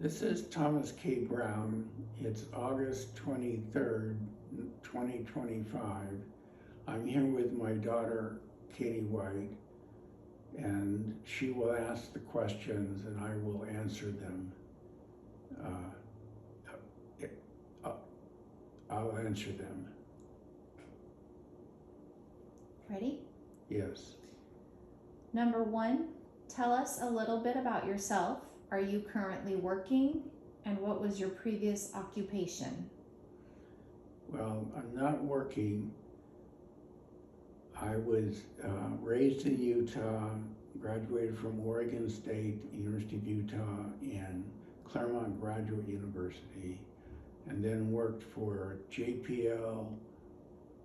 This is Thomas K. Brown. It's August 23rd, 2025. I'm here with my daughter, Katie White, and she will ask the questions and I will answer them. I'll answer them. Ready? Yes. Number 1, tell us a little bit about yourself. Are you currently working? And what was your previous occupation? Well, I'm not working. I was raised in Utah, graduated from Oregon State, University of Utah, and Claremont Graduate University, and then worked for JPL,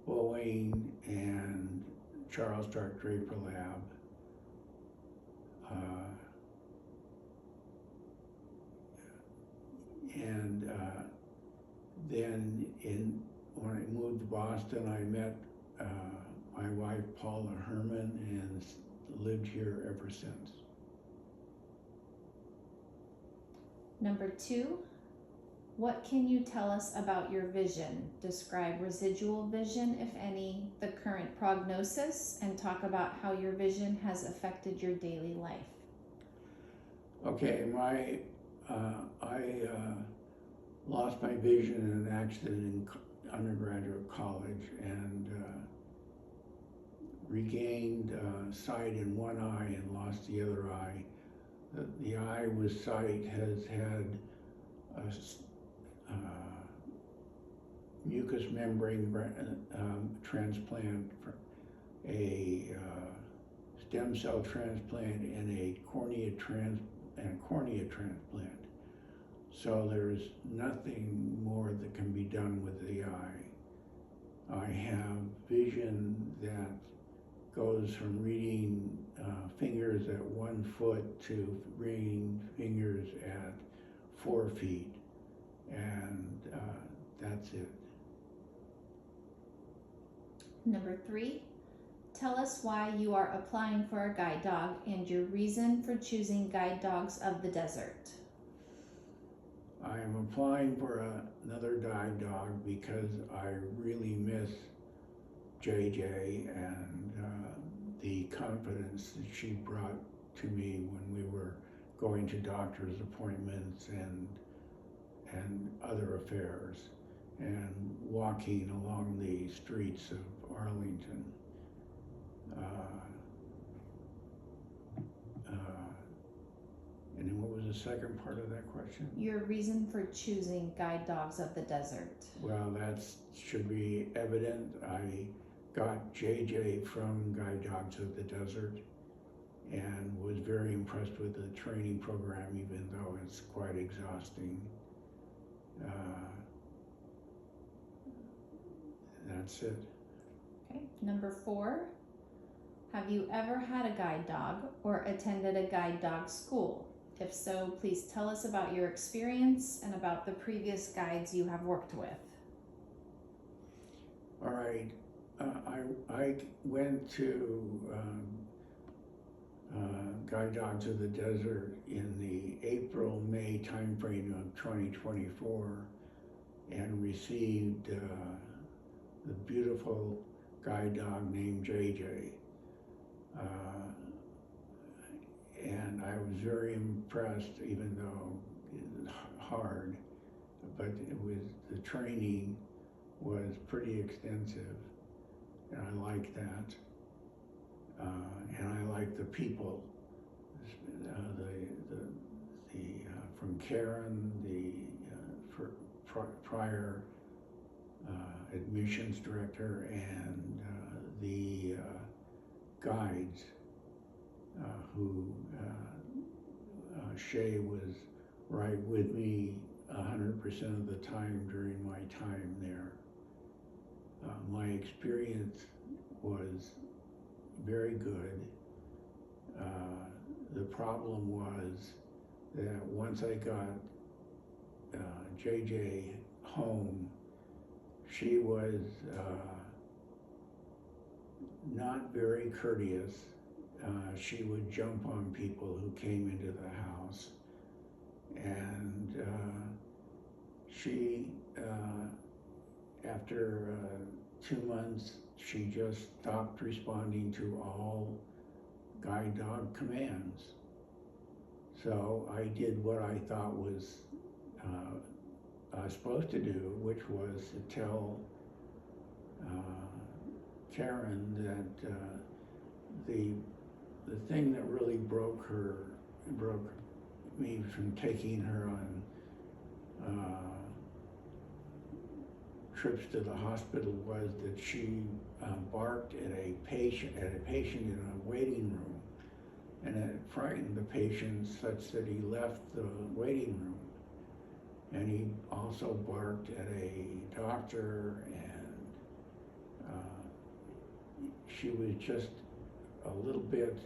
Boeing, and Charles Dark Draper Lab. Then when I moved to Boston, I met my wife, Paula Herman, and lived here ever since. Number 2, what can you tell us about your vision? Describe residual vision, if any, the current prognosis, and talk about how your vision has affected your daily life. Okay, I lost my vision in an accident in undergraduate college and regained sight in one eye and lost the other eye. The eye with sight has had a mucous membrane transplant, a stem cell transplant, and a cornea transplant. So there's nothing more that can be done with the eye. I have vision that goes from reading fingers at 1 foot to reading fingers at 4 feet, and that's it. Number 3, tell us why you are applying for a guide dog and your reason for choosing Guide Dogs of the Desert. I am applying for another guide dog because I really miss JJ and the confidence that she brought to me when we were going to doctor's appointments and other affairs and walking along the streets of Arlington. And then what was the second part of that question? Your reason for choosing Guide Dogs of the Desert. Well, that should be evident. I got JJ from Guide Dogs of the Desert and was very impressed with the training program, even though it's quite exhausting. That's it. Okay. Number 4, have you ever had a guide dog or attended a guide dog school? If so, please tell us about your experience and about the previous guides you have worked with. All right. I went to Guide Dogs of the Desert in the April-May timeframe of 2024 and received the beautiful guide dog named JJ. And I was very impressed, even though it was hard, but the training was pretty extensive, and I liked that. And I liked the people, from Karen, prior admissions director, and the guides, who Shay was right with me 100% of the time during my time there. My experience was very good. The problem was that once I got JJ home, she was not very courteous. She would jump on people who came into the house, and she, after 2 months, she just stopped responding to all guide dog commands. So I did what I thought was supposed to do, which was to tell Karen that the thing that really broke me from taking her on trips to the hospital was that she barked at a patient in a waiting room, and it frightened the patient such that he left the waiting room. And he also barked at a doctor, and she was just a little bit,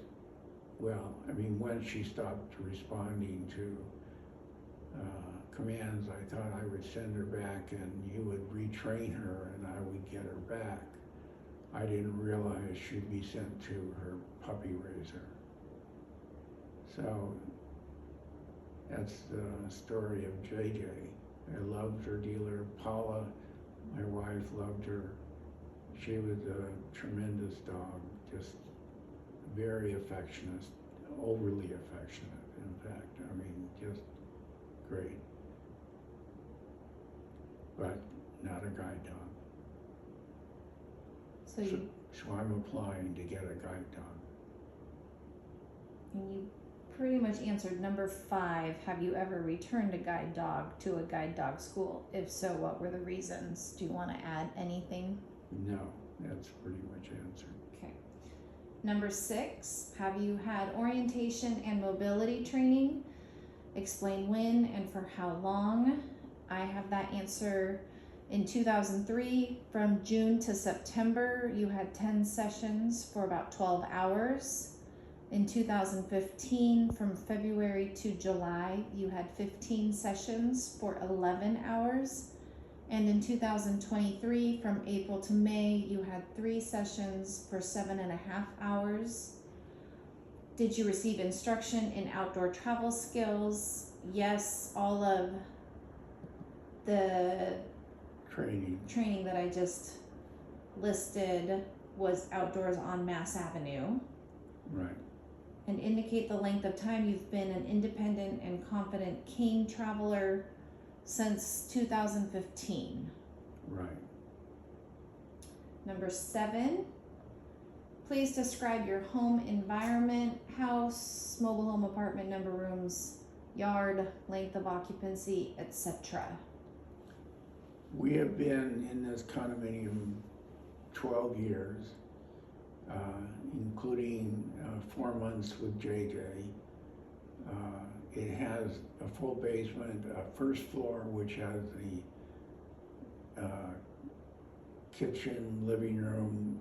well, I mean, when she stopped responding to commands, I thought I would send her back and you would retrain her and I would get her back. I didn't realize she'd be sent to her puppy raiser. So that's the story of JJ. I loved her dealer. Paula, my wife, loved her. She was a tremendous dog, just very affectionate, overly affectionate, in fact. I mean, just great. But not a guide dog. So I'm applying to get a guide dog. And you pretty much answered number 5. Have you ever returned a guide dog to a guide dog school? If so, what were the reasons? Do you want to add anything? No, that's pretty much answered. Okay. Number 6, have you had orientation and mobility training? Explain when and for how long. I have that answer in 2003. From June to September, you had 10 sessions for about 12 hours. In 2015, from February to July, you had 15 sessions for 11 hours. And in 2023, from April to May, you had 3 sessions for 7.5 hours. Did you receive instruction in outdoor travel skills? Yes, all of the training that I just listed was outdoors on Mass Avenue. Right. And indicate the length of time you've been an independent and confident cane traveler since 2015. Right. Number 7, please describe your home environment: house, mobile home, apartment, number of rooms, yard, length of occupancy, etc. We have been in this condominium 12 years, including 4 months with JJ. It has a full basement, a first floor, which has the kitchen, living room,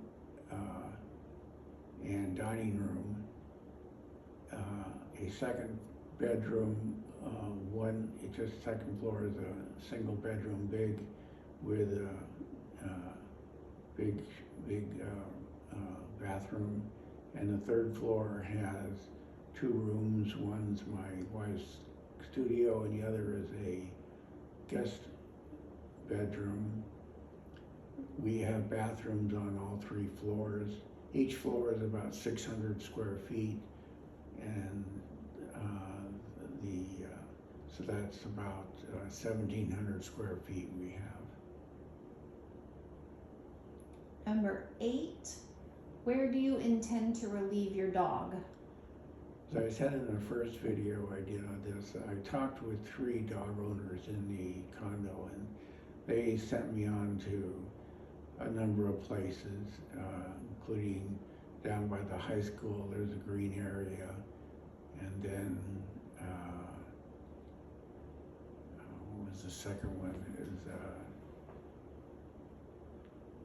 and dining room. A second bedroom, just second floor is a single bedroom, big, with a big bathroom, and the third floor has 2 rooms. One's my wife's studio and the other is a guest bedroom. We have bathrooms on all 3 floors. Each floor is about 600 square feet, and so that's about 1,700 square feet we have. Number 8, where do you intend to relieve your dog? As I said in the first video I did on this, I talked with 3 dog owners in the condo, and they sent me on to a number of places, including down by the high school. There's a green area, and then what was the second one? Is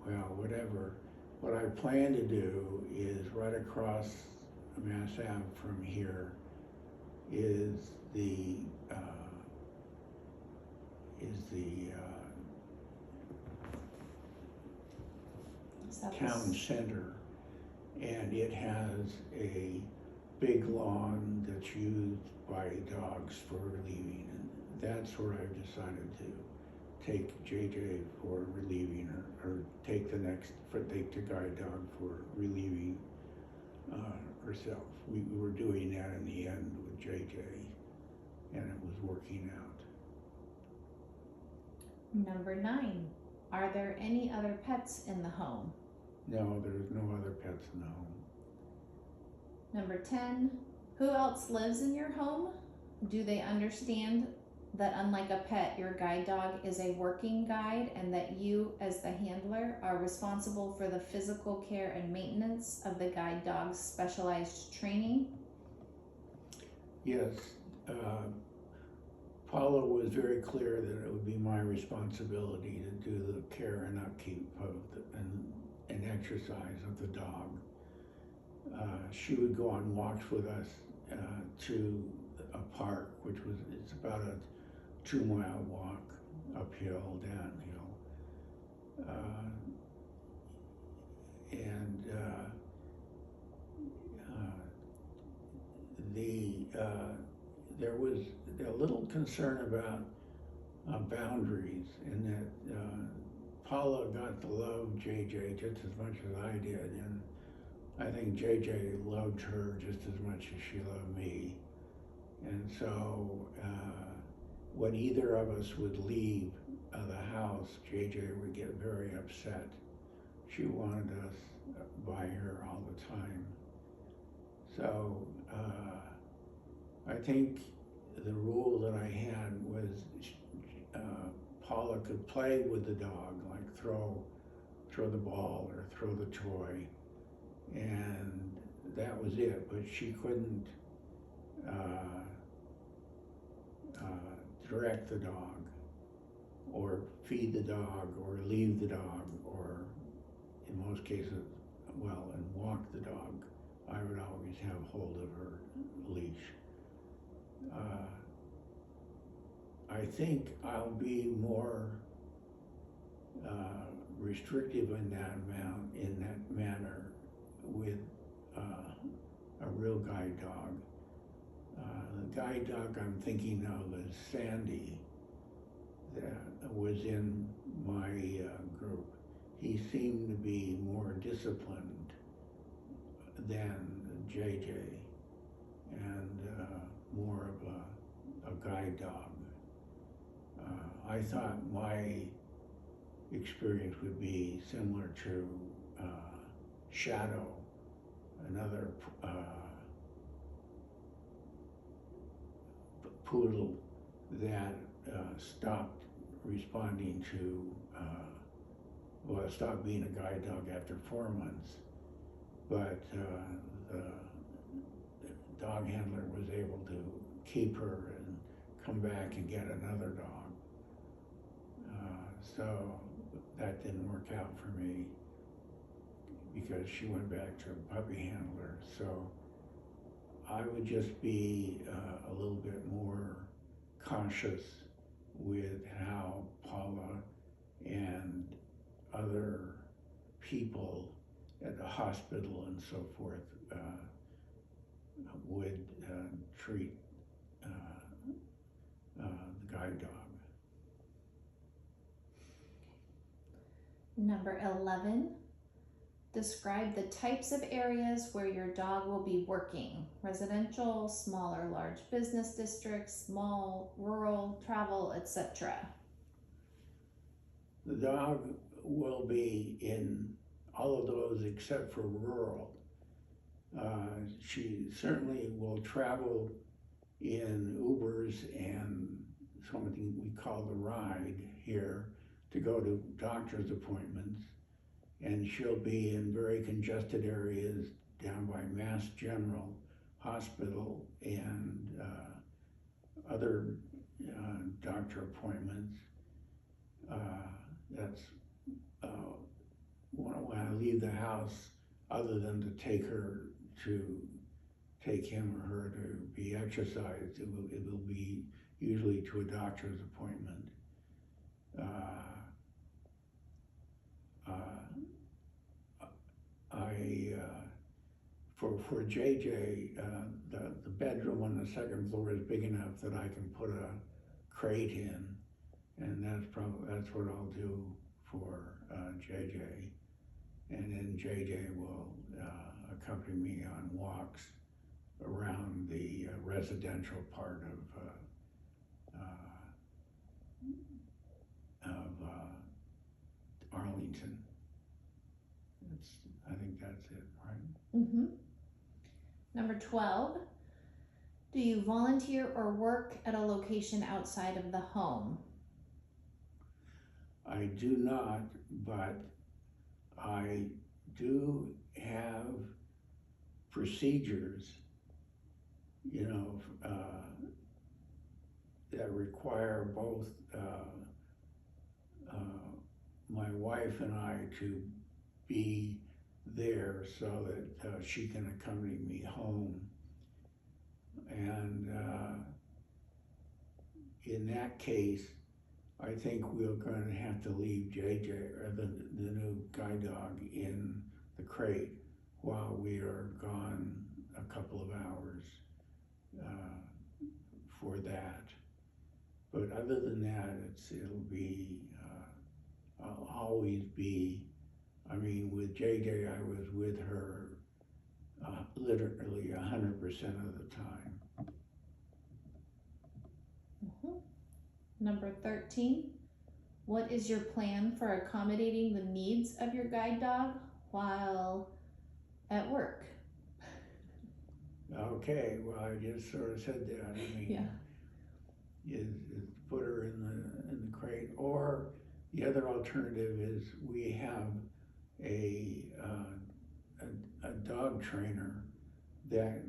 well, whatever. What I plan to do is right across Mass Ave from here is the town center, and it has a big lawn that's used by dogs for relieving, and that's where I've decided to take JJ for relieving her, or take the guide dog for relieving herself. We were doing that in the end with JJ, and it was working out. Number 9, are there any other pets in the home? No, there's no other pets in the home. Number 10, who else lives in your home? Do they understand that unlike a pet, your guide dog is a working guide and that you, as the handler, are responsible for the physical care and maintenance of the guide dog's specialized training? Yes, Paula was very clear that it would be my responsibility to do the care and upkeep of and exercise of the dog. She would go on walks with us to a park, which it's about a 2-mile walk, uphill, downhill. There was a little concern about boundaries, in that Paula got to love JJ just as much as I did, and I think JJ loved her just as much as she loved me. And so when either of us would leave the house, JJ would get very upset. She wanted us by her all the time. So I think the rule that I had was Paula could play with the dog, like throw the ball or throw the toy, and that was it. But she couldn't direct the dog, or feed the dog, or leave the dog, or in most cases, and walk the dog. I would always have hold of her leash. I think I'll be more restrictive in that manner with a real guide dog. The guide dog I'm thinking of is Sandy, that was in my group. He seemed to be more disciplined than JJ, and more of a guide dog. I thought my experience would be similar to Shadow, another poodle that stopped responding to, stopped being a guide dog after 4 months. But the dog handler was able to keep her and come back and get another dog. So that didn't work out for me, because she went back to a puppy handler. So I would just be a little bit more cautious with how Paula and other people at the hospital and so forth would treat the guide dog. Number 11, describe the types of areas where your dog will be working: residential, small or large business districts, small, rural, travel, etc. The dog will be in all of those except for rural. She certainly will travel in Ubers and something we call the ride here to go to doctor's appointments, and she'll be in very congested areas down by Mass General Hospital and other doctor appointments. That's when I leave the house, other than to take him or her to be exercised, it will be usually to a doctor's appointment. For JJ, the bedroom on the second floor is big enough that I can put a crate in, And that's what I'll do for JJ. And then JJ will accompany me on walks around the residential part of Arlington. I think that's it, right? Mm-hmm. Number 12, do you volunteer or work at a location outside of the home? I do not, but I do have procedures, that require both my wife and I to be there so that she can accompany me home. And in that case, I think we're going to have to leave JJ, or the new guide dog, in the crate while we are gone a couple of hours for that. But other than that, I'll always be, with JJ, I was with her literally 100% of the time. Mm-hmm. Number 13, what is your plan for accommodating the needs of your guide dog while at work? Okay, well, I just sort of said that. Yeah. Is put her in the crate, or the other alternative is we have a dog trainer that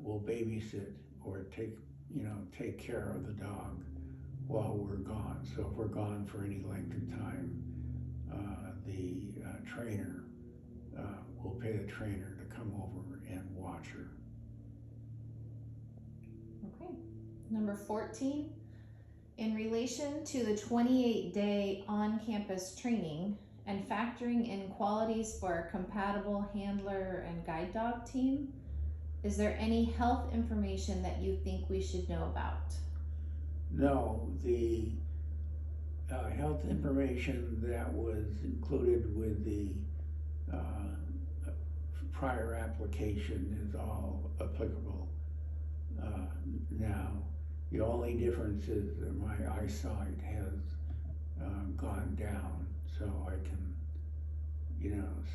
will babysit or take care of the dog while we're gone. So if we're gone for any length of time, the trainer will pay the trainer to come over and watch her. Okay. Number 14, in relation to the 28-day on-campus training and factoring in qualities for a compatible handler and guide dog team, is there any health information that you think we should know about? No, the health information that was included with the prior application is all applicable now. The only difference is that my eyesight has gone down, so I can,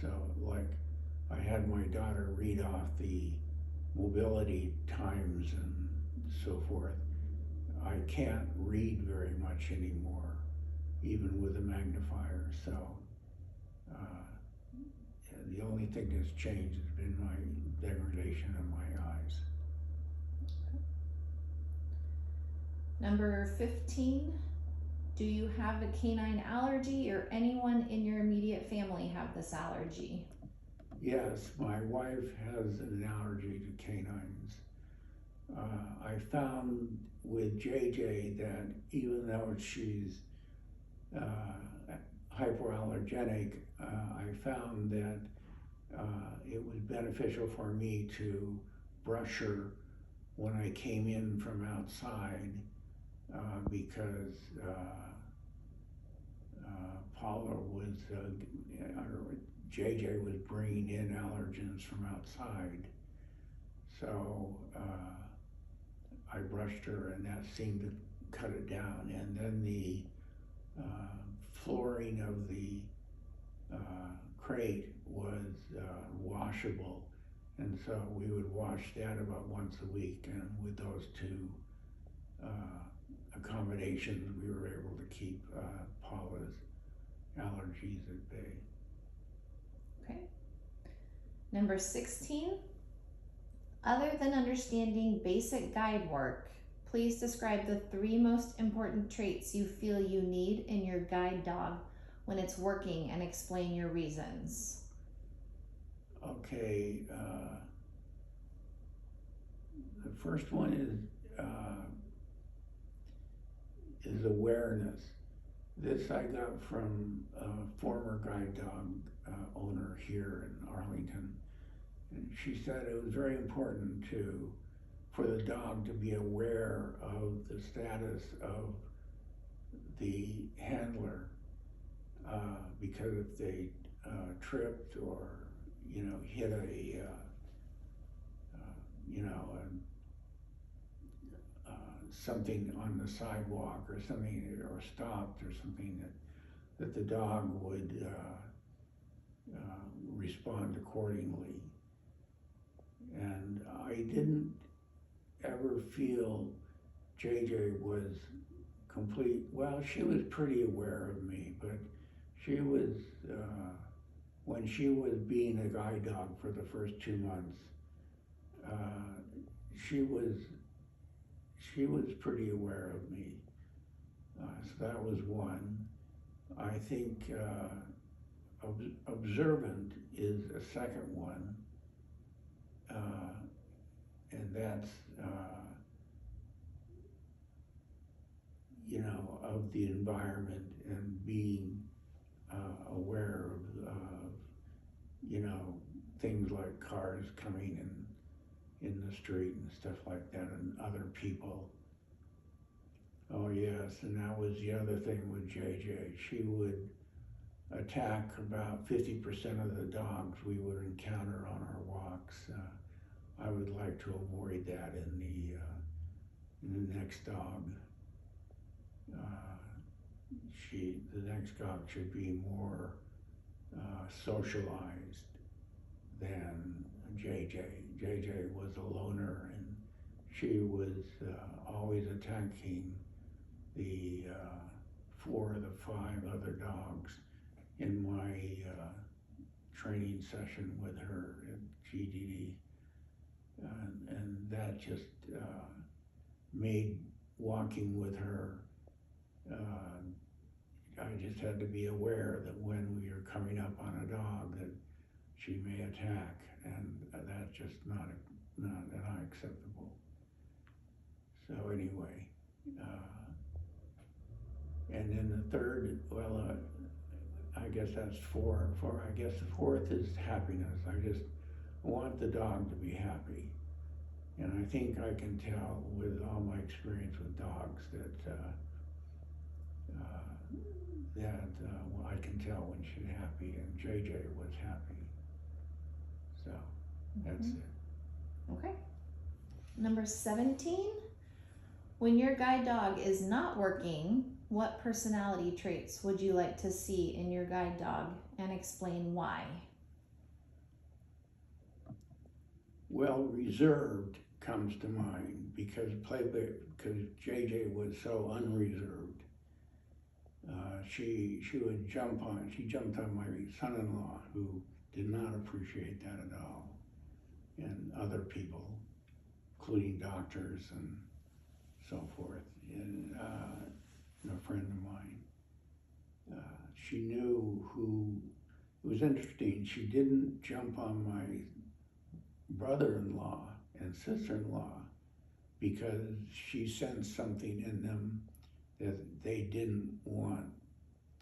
so like I had my daughter read off the mobility times and so forth. I can't read very much anymore, even with a magnifier, so the only thing that's changed has been my degradation of my eyes. Number 15, do you have a canine allergy or anyone in your immediate family have this allergy? Yes, my wife has an allergy to canines. I found with JJ that even though she's hypoallergenic, I found that it was beneficial for me to brush her when I came in from outside because Paula was, JJ was bringing in allergens from outside. So I brushed her and that seemed to cut it down. And then the flooring of the crate was washable. And so we would wash that about once a week. And with those two accommodations, we were able to keep Paula's allergies at bay. Okay. Number 16, other than understanding basic guide work, please describe the 3 most important traits you feel you need in your guide dog when it's working and explain your reasons. Okay, the first one is awareness. This I got from a former guide dog owner here in Arlington. And she said it was very important for the dog to be aware of the status of the handler, because if they tripped or hit something on the sidewalk or something, or stopped or something, that the dog would respond accordingly. And I didn't ever feel JJ was well, she was pretty aware of me, but she was, when she was being a guide dog for the first 2 months, she was pretty aware of me. So that was one. I think observant is a second one, and that's of the environment and being aware of things like cars coming in the street and stuff like that, and other people. Oh yes, and that was the other thing with JJ. She would attack about 50% of the dogs we would encounter on our walks. I would like to avoid that in the next dog. The next dog should be more socialized than JJ. JJ was a loner, and she was always attacking the 4 of the 5 other dogs in my training session with her at GDD. And that just made walking with her, I just had to be aware that when we were coming up on a dog that she may attack, and that's just not acceptable. So anyway, and then the third, I guess that's 4. I guess the 4th is happiness. I just want the dog to be happy. And I think I can tell with all my experience with dogs that I can tell when she's happy, and JJ was happy. So that's it. Okay. Number 17, when your guide dog is not working, what personality traits would you like to see in your guide dog, and explain why? Well, reserved comes to mind because JJ was so unreserved. She jumped on my son-in-law, who did not appreciate that at all, and other people, including doctors and so forth, and a friend of mine. She knew who. It was interesting, she didn't jump on my brother-in-law and sister-in-law because she sensed something in them that they didn't want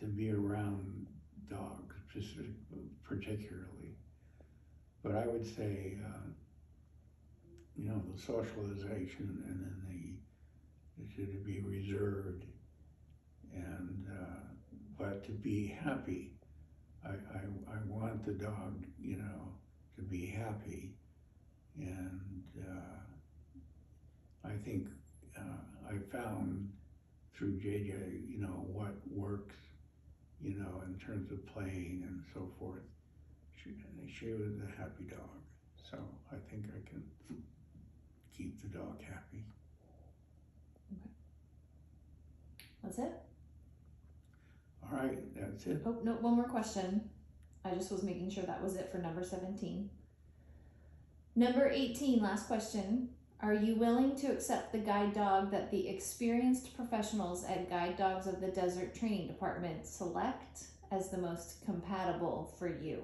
to be around dogs, particularly. But I would say, the socialization, and then it should be reserved, and but to be happy. I want the dog, to be happy, and I think I found through JJ, what works, in terms of playing and so forth. She was a happy dog, so I think I can keep the dog happy. Okay. That's it? All right, that's it. Oh, no, one more question. I just was making sure that was it for number 17. Number 18, last question. Are you willing to accept the guide dog that the experienced professionals at Guide Dogs of the Desert Training Department select as the most compatible for you?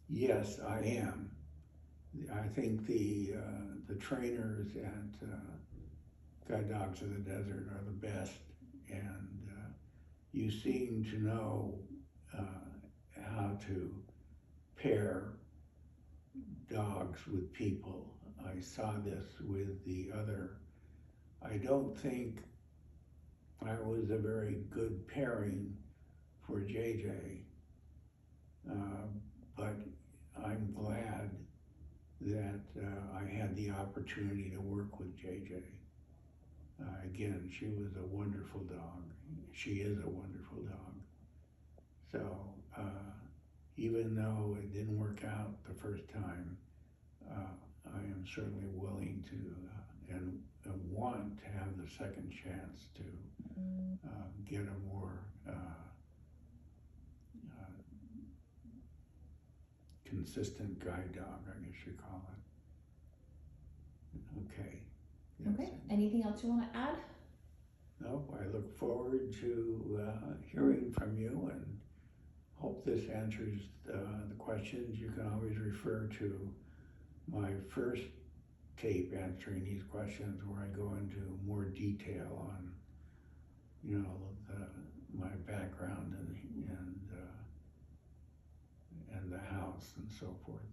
Yes, I am. I think the trainers at Guide Dogs of the Desert are the best, and you seem to know how to pair dogs with people I saw this with the other. I don't think I was a very good pairing for JJ, but I'm glad that I had the opportunity to work with JJ. Again, she was a wonderful dog. She is a wonderful dog. So even though it didn't work out the first time, I am certainly willing to and want to have the second chance to get a more consistent guide dog, I guess you call it. Okay. Yes. Okay, anything else you want to add? No, I look forward to hearing from you and hope this answers the questions. You can always refer to my first tape answering these questions where I go into more detail on, you know, my background and the house and so forth.